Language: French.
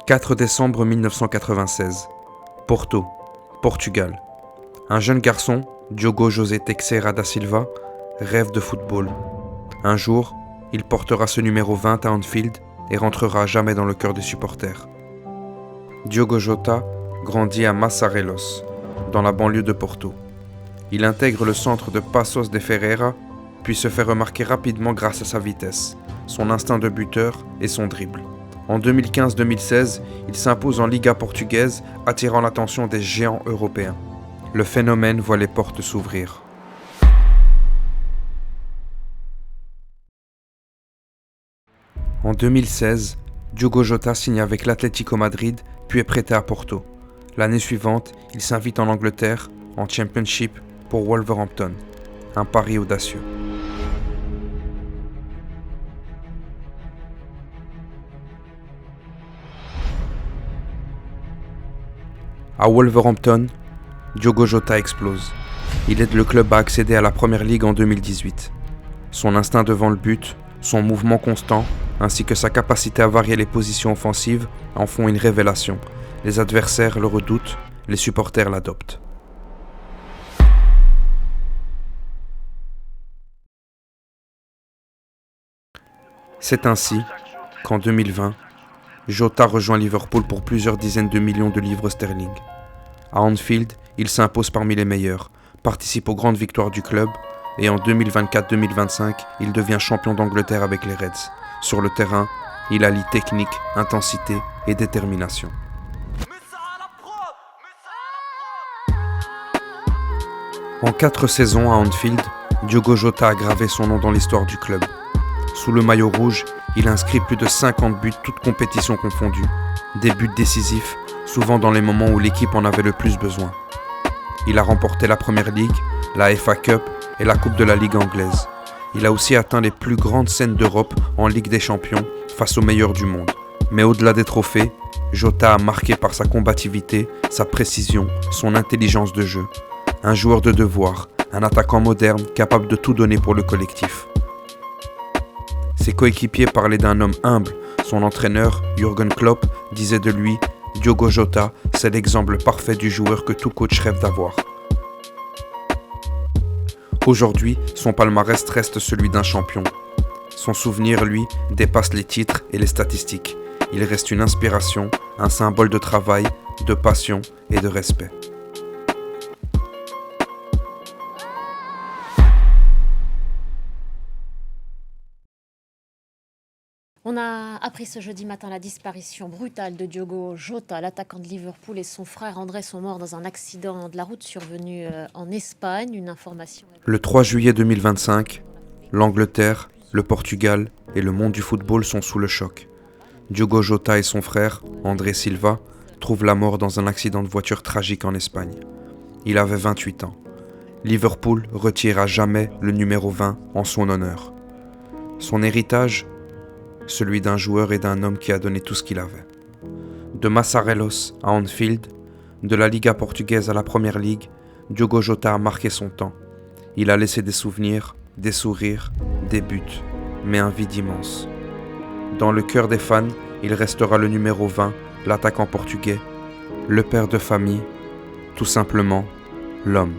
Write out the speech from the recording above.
4 décembre 1996. Porto, Portugal. Un jeune garçon, Diogo José Teixeira da Silva, rêve de football. Un jour, il portera ce numéro 20 à Anfield et rentrera à jamais dans le cœur des supporters. Diogo Jota grandit à Massarelos, dans la banlieue de Porto. Il intègre le centre de Paços de Ferreira, puis se fait remarquer rapidement grâce à sa vitesse, son instinct de buteur et son dribble. En 2015-2016, il s'impose en Liga portugaise, attirant l'attention des géants européens. Le phénomène voit les portes s'ouvrir. En 2016, Diogo Jota signe avec l'Atlético Madrid, puis est prêté à Porto. L'année suivante, il s'invite en Angleterre, en Championship, pour Wolverhampton. Un pari audacieux. À Wolverhampton, Diogo Jota explose. Il aide le club à accéder à la Première Ligue en 2018. Son instinct devant le but, son mouvement constant, ainsi que sa capacité à varier les positions offensives en font une révélation. Les adversaires le redoutent, les supporters l'adoptent. C'est ainsi qu'en 2020, Jota rejoint Liverpool pour plusieurs dizaines de millions de livres sterling. À Anfield, il s'impose parmi les meilleurs, participe aux grandes victoires du club et en 2024-2025, il devient champion d'Angleterre avec les Reds. Sur le terrain, il allie technique, intensité et détermination. En 4 saisons à Anfield, Diogo Jota a gravé son nom dans l'histoire du club. Sous le maillot rouge, il inscrit plus de 50 buts, toutes compétitions confondues. Des buts décisifs, souvent dans les moments où l'équipe en avait le plus besoin. Il a remporté la Première Ligue, la FA Cup et la Coupe de la Ligue anglaise. Il a aussi atteint les plus grandes scènes d'Europe en Ligue des Champions face aux meilleurs du monde. Mais au-delà des trophées, Jota a marqué par sa combativité, sa précision, son intelligence de jeu. Un joueur de devoir, un attaquant moderne capable de tout donner pour le collectif. Ses coéquipiers parlaient d'un homme humble. Son entraîneur, Jürgen Klopp, disait de lui « Diogo Jota, c'est l'exemple parfait du joueur que tout coach rêve d'avoir ». Aujourd'hui, son palmarès reste celui d'un champion. Son souvenir, lui, dépasse les titres et les statistiques. Il reste une inspiration, un symbole de travail, de passion et de respect. On a appris ce jeudi matin la disparition brutale de Diogo Jota, l'attaquant de Liverpool, et son frère André sont morts dans un accident de la route survenu en Espagne. Une information. Le 3 juillet 2025, l'Angleterre, le Portugal et le monde du football sont sous le choc. Diogo Jota et son frère, André Silva, trouvent la mort dans un accident de voiture tragique en Espagne. Il avait 28 ans. Liverpool retire à jamais le numéro 20 en son honneur. Son héritage, celui d'un joueur et d'un homme qui a donné tout ce qu'il avait. De Massarelos à Anfield, de la Liga portugaise à la Première Ligue, Diogo Jota a marqué son temps. Il a laissé des souvenirs, des sourires, des buts, mais un vide immense. Dans le cœur des fans, il restera le numéro 20, l'attaquant portugais, le père de famille, tout simplement l'homme.